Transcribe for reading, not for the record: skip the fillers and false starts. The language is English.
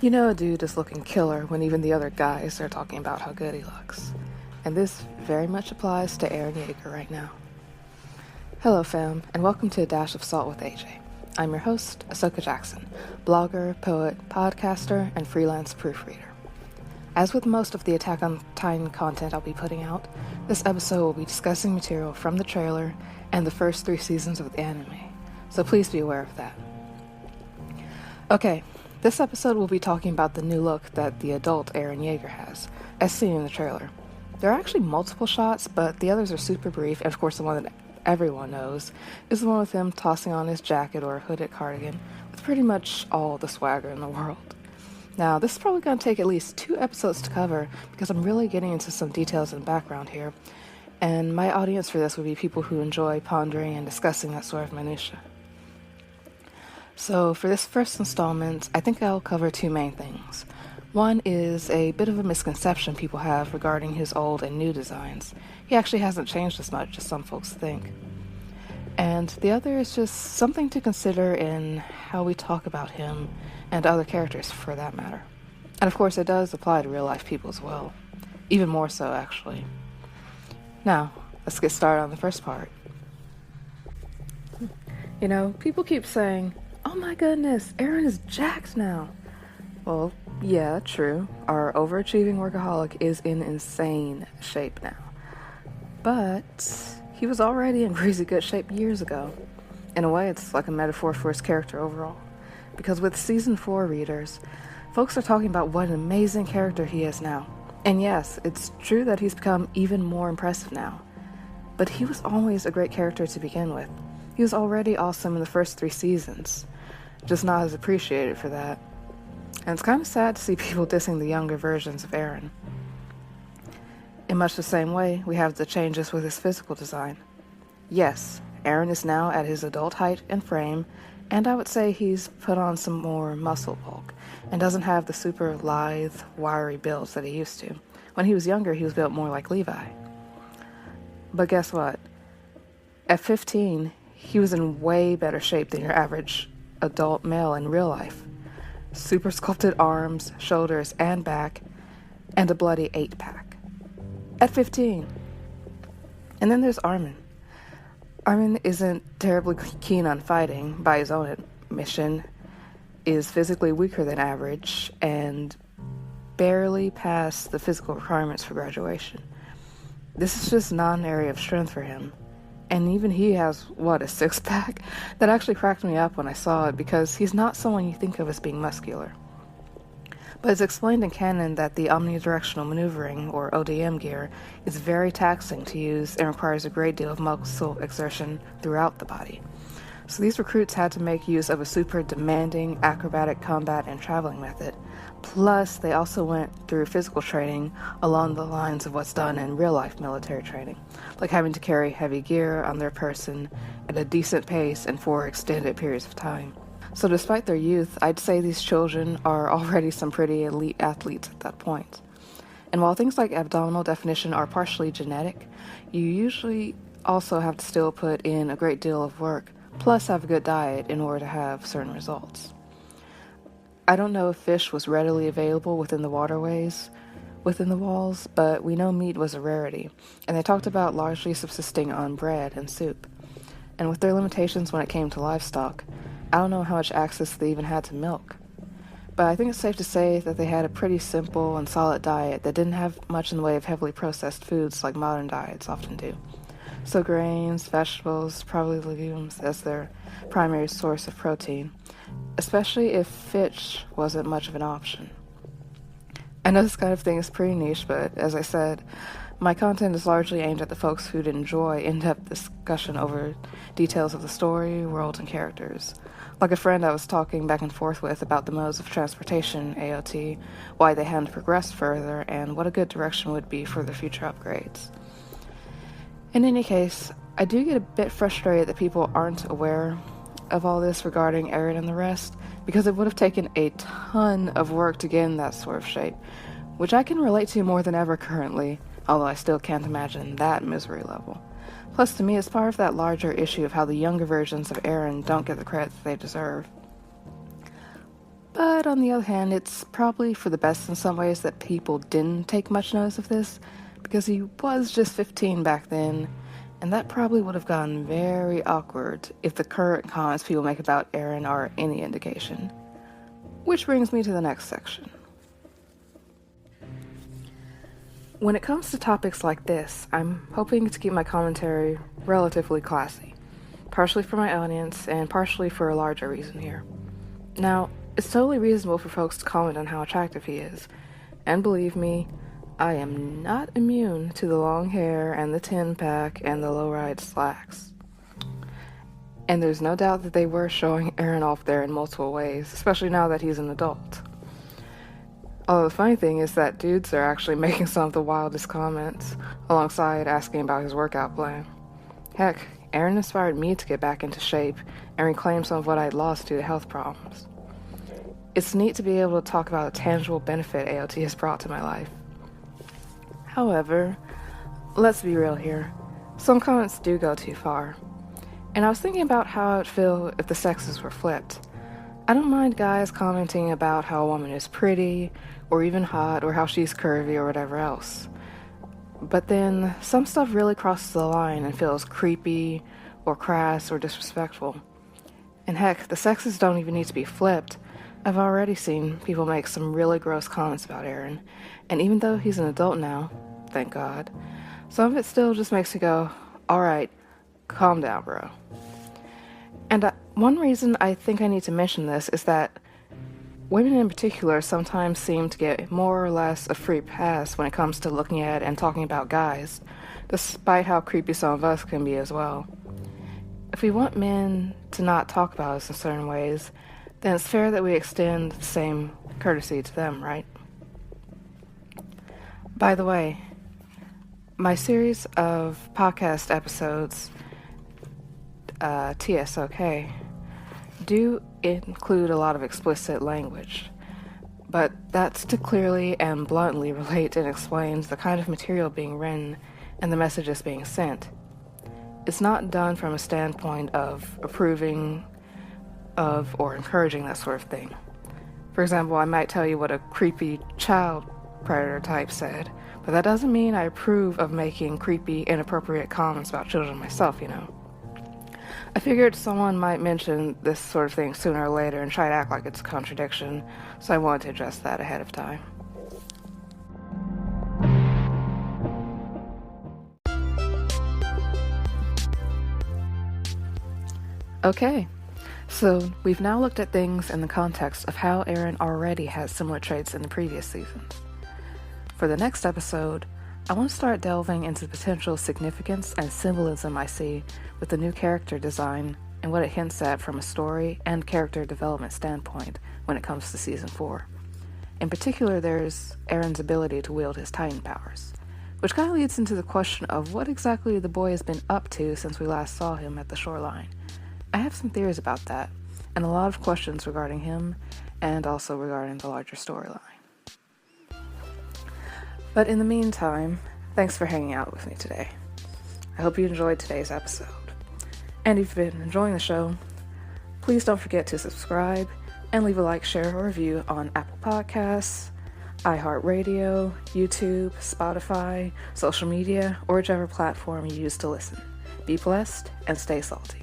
You know a dude is looking killer when even the other guys are talking about how good he looks. And this very much applies to Eren Jaeger right now. Hello fam, and welcome to A Dash of Salt with AJ. I'm your host, Ahsoka Jackson, blogger, poet, podcaster, and freelance proofreader. As with most of the Attack on Titan content I'll be putting out, this episode will be discussing material from the trailer and the first 3 seasons of the anime, so please be aware of that. Okay, this episode will be talking about the new look that the adult Eren Jaeger has, as seen in the trailer. There are actually multiple shots, but the others are super brief, and of course the one that everyone knows is the one with him tossing on his jacket or hooded cardigan with pretty much all the swagger in the world. Now, this is probably going to take at least 2 episodes to cover because I'm really getting into some details and background here, and my audience for this would be people who enjoy pondering and discussing that sort of minutia. So for this first installment, I think I'll cover 2 main things. One is a bit of a misconception people have regarding his old and new designs. He actually hasn't changed as much as some folks think. And the other is just something to consider in how we talk about him and other characters for that matter. And of course it does apply to real life people as well. Even more so actually. Now, let's get started on the first part. You know, people keep saying, "Oh my goodness, Eren is jacked now." Well, yeah, true. Our overachieving workaholic is in insane shape now. But he was already in crazy good shape years ago. In a way, it's like a metaphor for his character overall. Because with Season 4 readers, folks are talking about what an amazing character he is now. And yes, it's true that he's become even more impressive now. But he was always a great character to begin with. He was already awesome in the first 3 seasons. Just not as appreciated for that. And it's kind of sad to see people dissing the younger versions of Eren. In much the same way, we have the changes with his physical design. Yes, Eren is now at his adult height and frame, and I would say he's put on some more muscle bulk, and doesn't have the super lithe, wiry builds that he used to. When he was younger, he was built more like Levi. But guess what? At 15, he was in way better shape than your average adult male in real life. Super sculpted arms, shoulders, and back, and a bloody 8-pack. At 15. And then there's Armin. Armin isn't terribly keen on fighting, by his own admission, is physically weaker than average, and barely passed the physical requirements for graduation. This is just not an area of strength for him. And even he has, a 6-pack? That actually cracked me up when I saw it, because he's not someone you think of as being muscular. But it's explained in canon that the omnidirectional maneuvering, or ODM gear, is very taxing to use and requires a great deal of muscle exertion throughout the body. So these recruits had to make use of a super demanding acrobatic combat and traveling method. Plus, they also went through physical training along the lines of what's done in real-life military training, like having to carry heavy gear on their person at a decent pace and for extended periods of time. So despite their youth, I'd say these children are already some pretty elite athletes at that point. And while things like abdominal definition are partially genetic, you usually also have to still put in a great deal of work, plus have a good diet in order to have certain results. I don't know if fish was readily available within the waterways, within the walls, but we know meat was a rarity, and they talked about largely subsisting on bread and soup. And with their limitations when it came to livestock, I don't know how much access they even had to milk. But I think it's safe to say that they had a pretty simple and solid diet that didn't have much in the way of heavily processed foods like modern diets often do. So grains, vegetables, probably legumes as their primary source of protein, especially if fish wasn't much of an option. I know this kind of thing is pretty niche, but as I said, my content is largely aimed at the folks who'd enjoy in-depth discussion over details of the story, world, and characters. Like a friend I was talking back and forth with about the modes of transportation, AOT, why they hadn't progressed further, and what a good direction would be for their future upgrades. In any case, I do get a bit frustrated that people aren't aware of all this regarding Eren and the rest, because it would have taken a ton of work to get in that sort of shape, which I can relate to more than ever currently, although I still can't imagine that misery level. Plus, to me, it's part of that larger issue of how the younger versions of Eren don't get the credit that they deserve. But on the other hand, it's probably for the best in some ways that people didn't take much notice of this, because he was just 15 back then, and that probably would have gotten very awkward if the current comments people make about Eren are any indication. Which brings me to the next section. When it comes to topics like this, I'm hoping to keep my commentary relatively classy, partially for my audience and partially for a larger reason here. Now, it's totally reasonable for folks to comment on how attractive he is, and believe me, I am not immune to the long hair and the tin pack and the low-ride slacks. And there's no doubt that they were showing Eren off there in multiple ways, especially now that he's an adult. Although the funny thing is that dudes are actually making some of the wildest comments, alongside asking about his workout plan. Heck, Eren inspired me to get back into shape and reclaim some of what I'd lost due to health problems. It's neat to be able to talk about a tangible benefit AOT has brought to my life. However, let's be real here. Some comments do go too far. And I was thinking about how I would feel if the sexes were flipped. I don't mind guys commenting about how a woman is pretty, or even hot, or how she's curvy, or whatever else. But then, some stuff really crosses the line and feels creepy, or crass, or disrespectful. And heck, the sexes don't even need to be flipped. I've already seen people make some really gross comments about Eren, and even though he's an adult now, thank God, some of it still just makes me go, alright, calm down, bro. And one reason I think I need to mention this is that women in particular sometimes seem to get more or less a free pass when it comes to looking at and talking about guys, despite how creepy some of us can be as well. If we want men to not talk about us in certain ways, then it's fair that we extend the same courtesy to them, right? By the way, my series of podcast episodes, TSOK, do include a lot of explicit language, but that's to clearly and bluntly relate and explain the kind of material being written and the messages being sent. It's not done from a standpoint of approving of or encouraging that sort of thing. For example, I might tell you what a creepy child predator type said, but that doesn't mean I approve of making creepy, inappropriate comments about children myself, you know. I figured someone might mention this sort of thing sooner or later and try to act like it's a contradiction, so I wanted to address that ahead of time. Okay, so we've now looked at things in the context of how Eren already has similar traits in the previous seasons. For the next episode, I want to start delving into the potential significance and symbolism I see with the new character design and what it hints at from a story and character development standpoint when it comes to Season 4. In particular, there's Eren's ability to wield his Titan powers, which kind of leads into the question of what exactly the boy has been up to since we last saw him at the shoreline. I have some theories about that, and a lot of questions regarding him, and also regarding the larger storyline. But in the meantime, thanks for hanging out with me today. I hope you enjoyed today's episode. And if you've been enjoying the show, please don't forget to subscribe and leave a like, share, or review on Apple Podcasts, iHeartRadio, YouTube, Spotify, social media, or whichever platform you use to listen. Be blessed and stay salty.